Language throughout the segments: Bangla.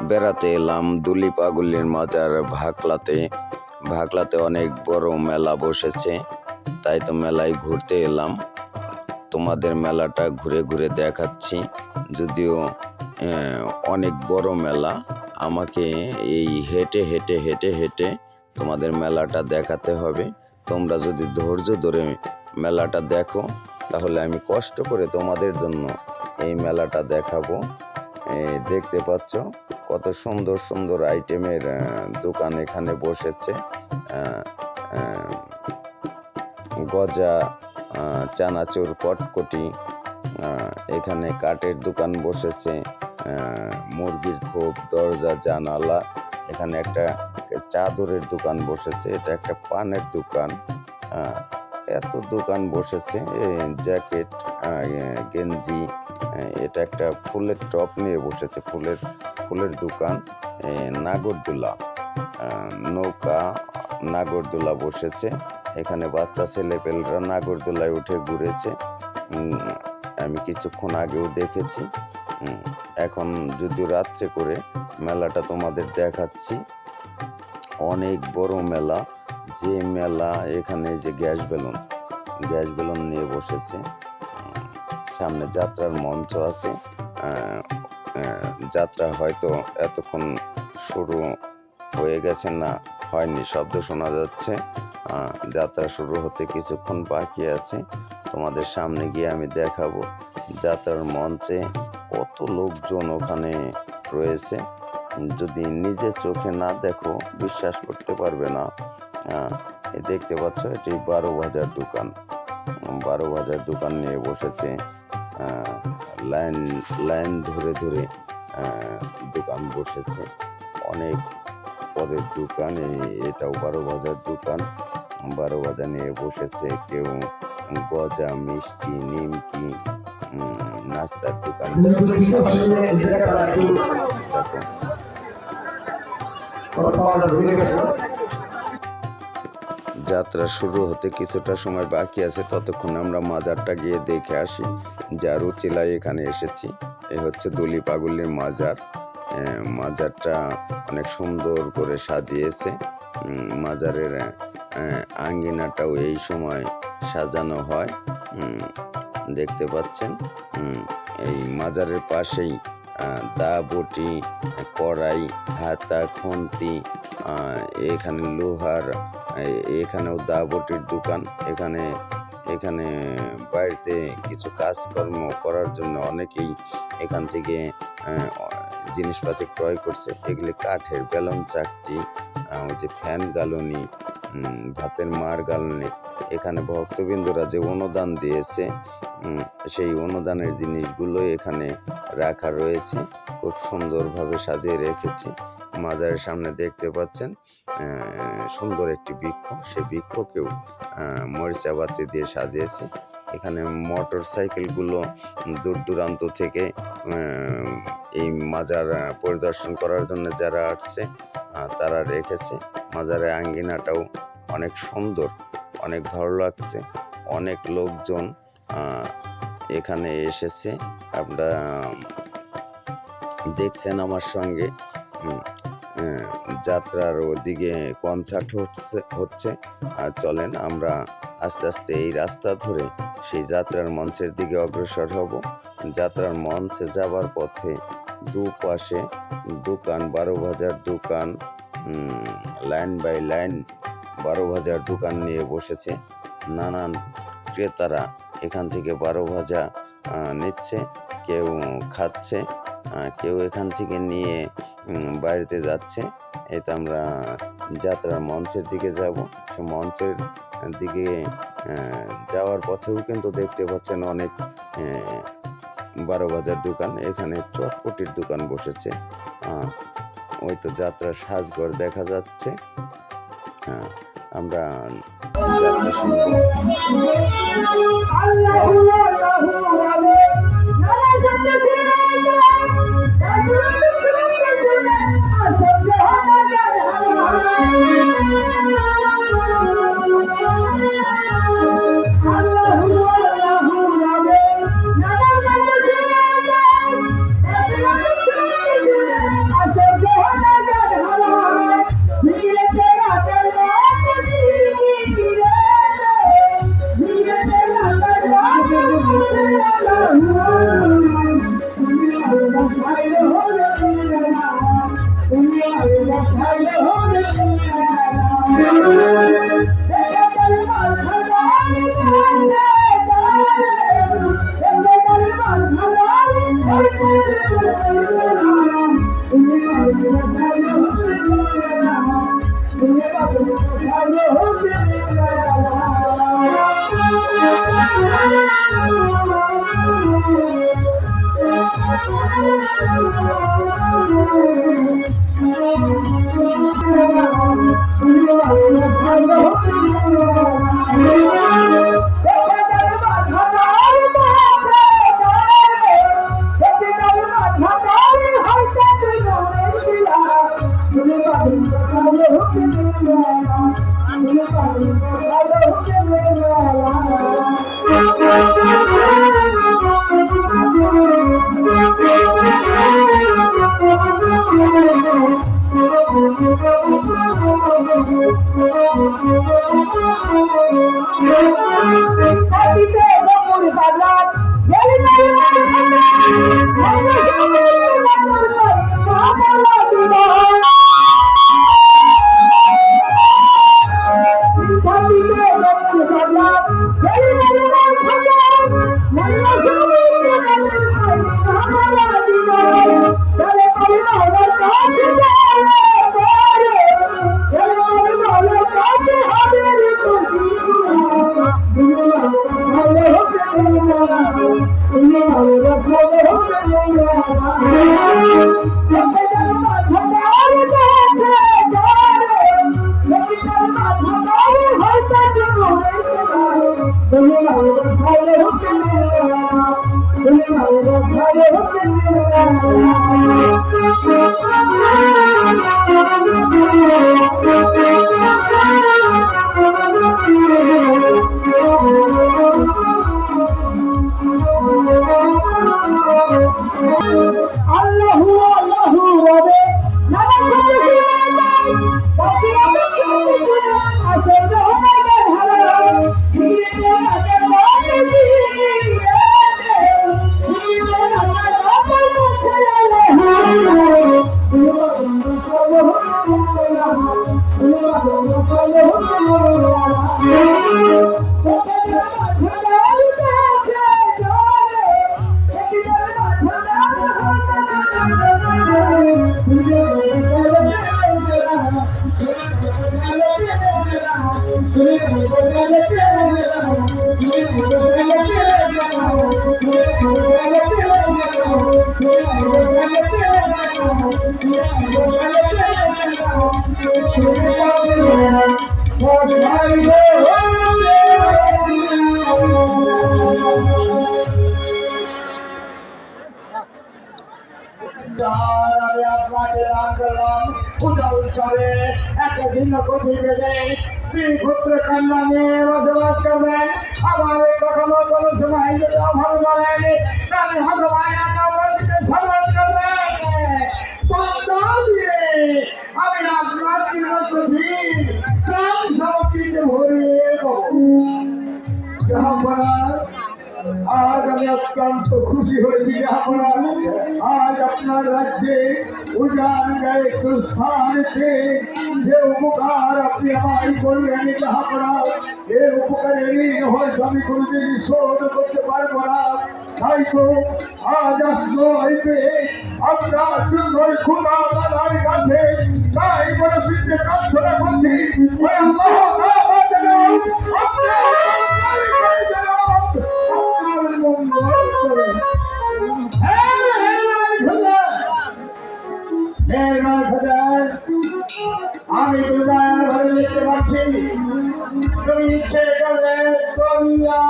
বেড়াতে এলাম দুলি পাগলির মাজার ভাকলাতে। ভাকলাতে অনেক বড় মেলা বসেছে, তাই তো মেলায় ঘুরতে এলাম। তোমাদের মেলাটা ঘুরে ঘুরে দেখাচ্ছি। যদিও অনেক বড় মেলা, আমাকে এই হেঁটে হেঁটে হেঁটে হেঁটে তোমাদের মেলাটা দেখাতে হবে। তোমরা যদি ধৈর্য ধরে মেলাটা দেখো, তাহলে আমি কষ্ট করে তোমাদের জন্য এই মেলাটা দেখাবো। দেখতে পাচ্ছ কত সুন্দর সুন্দর আইটেমের দোকান এখানে বসেছে। গজা, চানাচুর, কটকটি, এখানে কাঠের দোকান বসেছে, মুরগির খোপ, দরজা, জানালা। এখানে একটা চাদরের দোকান বসেছে, এটা একটা পানের দোকান। এত দোকান বসেছে, জ্যাকেট, গেঞ্জি। এটা একটা ফুলের টপ নিয়ে বসেছে, ফুলের দোকান। নাগরদোলা, নৌকা, নাগরদোলা বসেছে। এখানে বাচ্চা ছেলেপেলেরা নাগরদোলায় উঠে ঘুরেছে। আমি কিছুক্ষণ আগেও দেখেছি। এখন যদিও রাত্রে করে মেলাটা তোমাদের দেখাচ্ছি। অনেক বড় মেলা, যে মেলা এখানে যে গ্যাস বেলুন নিয়ে বসেছে। সামনে যাত্রার মঞ্চ আছে। যাত্রা হয়তো এতক্ষণ শুরু হয়ে গেছে, না হয়নি, শব্দ শোনা যাচ্ছে। যাত্রা শুরু হতে কিছুক্ষণ বাকি আছে। তোমাদের সামনে গিয়ে আমি দেখাবো যাত্রার মঞ্চে কত লোকজন ওখানে রয়েছে। যদি নিজের চোখে না দেখো বিশ্বাস করতে পারবে না। দেখতে পাচ্ছ, এটি 12 বাজার দোকান। 12 বাজার দোকান নিয়ে বসেছে। লাইন ধরে ধরে দোকান বসেছে। অনেক পদের দোকান। এটাও 12 বাজার দোকান। 12 বাজার নিয়ে বসেছে। কেউ গজা, মিষ্টি, নিমকি, নাস্তার দোকান। যাত্রা শুরু হতে কিছুটা সময় বাকি আছে, ততক্ষণ আমরা মাজারটা গিয়ে দেখে আসি। যার উচিলায় এখানে এসেছি। এই হচ্ছে দুলি পাগলির মাজার। মাজারটা অনেক সুন্দর করে সাজিয়েছে। মাজারের আঙ্গিনাটাও এই সময় সাজানো হয়, দেখতে পাচ্ছেন। এই মাজারের পাশেই দা, বটি, কড়াই, হাতা, খুন্তি, এখানে লোহার, এখানেও দা বটির দোকান। এখানে বাড়িতে কিছু কাজকর্ম করার জন্য অনেকেই এখান থেকে জিনিসপাতি ক্রয় করছে। এগুলি কাঠের বেলন চাকতি, ওই যে ফ্যান গালনি, ভাতের মার গালনি। এখানে ভক্তবৃন্দরা যে অনুদান দিয়েছে, সেই অনুদানের জিনিসগুলো এখানে রাখা রয়েছে। খুব সুন্দরভাবে সাজিয়ে রেখেছে। মাজারের সামনে দেখতে পাচ্ছেন সুন্দর একটি বৃক্ষ, সেই বৃক্ষকেও মরিচা বাতি দিয়ে সাজিয়েছে। এখানে মোটর সাইকেলগুলো দূর দূরান্ত থেকে এই মাজার পরিদর্শন করার জন্য যারা আসছে তারা রেখেছে। মাজারের আঙ্গিনাটাও অনেক সুন্দর, অনেক ভালো লাগছে। অনেক লোকজন এখানে এসেছে, আপনারা দেখছেন আমার সঙ্গে। যাত্রার ওদিকে কনসার্ট হচ্ছে। আর চলেন আমরা আস্তে আস্তে এই রাস্তা ধরে সেই যাত্রার মঞ্চের দিকে অগ্রসর হব। যাত্রার মঞ্চে যাবার পথে দুপাশে দোকান, 12 বাজার দোকান, লাইন বাই লাইন 12 বাজার দোকান নিয়ে বসেছে। নানান ক্রেতারা এখান থেকে 12 ভাজা নিচ্ছে, কেউ খাচ্ছে, কেউ এখান থেকে নিয়ে বাড়িতে যাচ্ছে। এটা আমরা যাত্রার মঞ্চের দিকে যাব। সে মঞ্চের দিকে যাওয়ার পথেও কিন্তু দেখতে পাচ্ছেন অনেক 12 বাজার দোকান। এখানে চটপটির দোকান বসেছে। ওই তো যাত্রার সাজঘর দেখা যাচ্ছে। আমরা যাত্রা শুনবো। আমি আপনাকে দান করলাম উদাল চরে একটা ভিন্ন কঠি বেঁধে স্ত্রী পুত্র কন্যা নিয়ে বসবাস করবেন। আমার কখনো কোনো সময় যদি অভাব বলেন তাহলে ভগবান আপনাকে সম্মান করবেন। আমি আপনার চিরকঠি প্রাণ সমর্পিতে ভরিয়ে দেবো। আজ আমি অত্যন্ত খুশি হয়েছি আজ আপনার রাজ্যে উজান গায়ে একটু স্থানেতে যে উপকার আপনি আমায় করলেন যাহাপনা এ উপকারে ঋণ হয়তো আমি কোনোদিন শোধ করতে পারবো না। তাই তো আজ আসলো হইতে আপনার জন্য ক্ষুধা দাদার কাছে তাই করে ফিরতে প্রার্থনা করছি। আমি ভাবে দেখতে পাচ্ছি তুমি ইচ্ছে করলে দরিয়া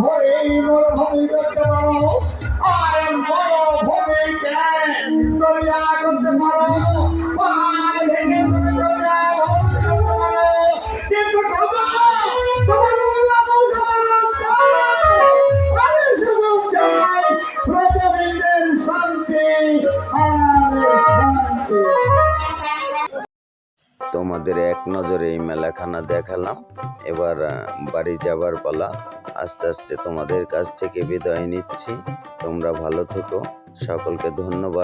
ভরে মরুভূমি করতে পারো আর মরুভূমিকে দরিয়া করতে পারো পাহাড় ভেঙে দরিয়া করতে পারো কিন্তু আমি শুধু চাই প্রতিদিনের শান্তি আর শান্তি। তোমাদের এক নজরে এই মেলাখানা দেখালাম। এবার বাড়ি যাবার পালা। আস্তে আস্তে তোমাদের কাছ থেকে বিদায় নিচ্ছি। তোমরা ভালো থেকো। সকলকে ধন্যবাদ।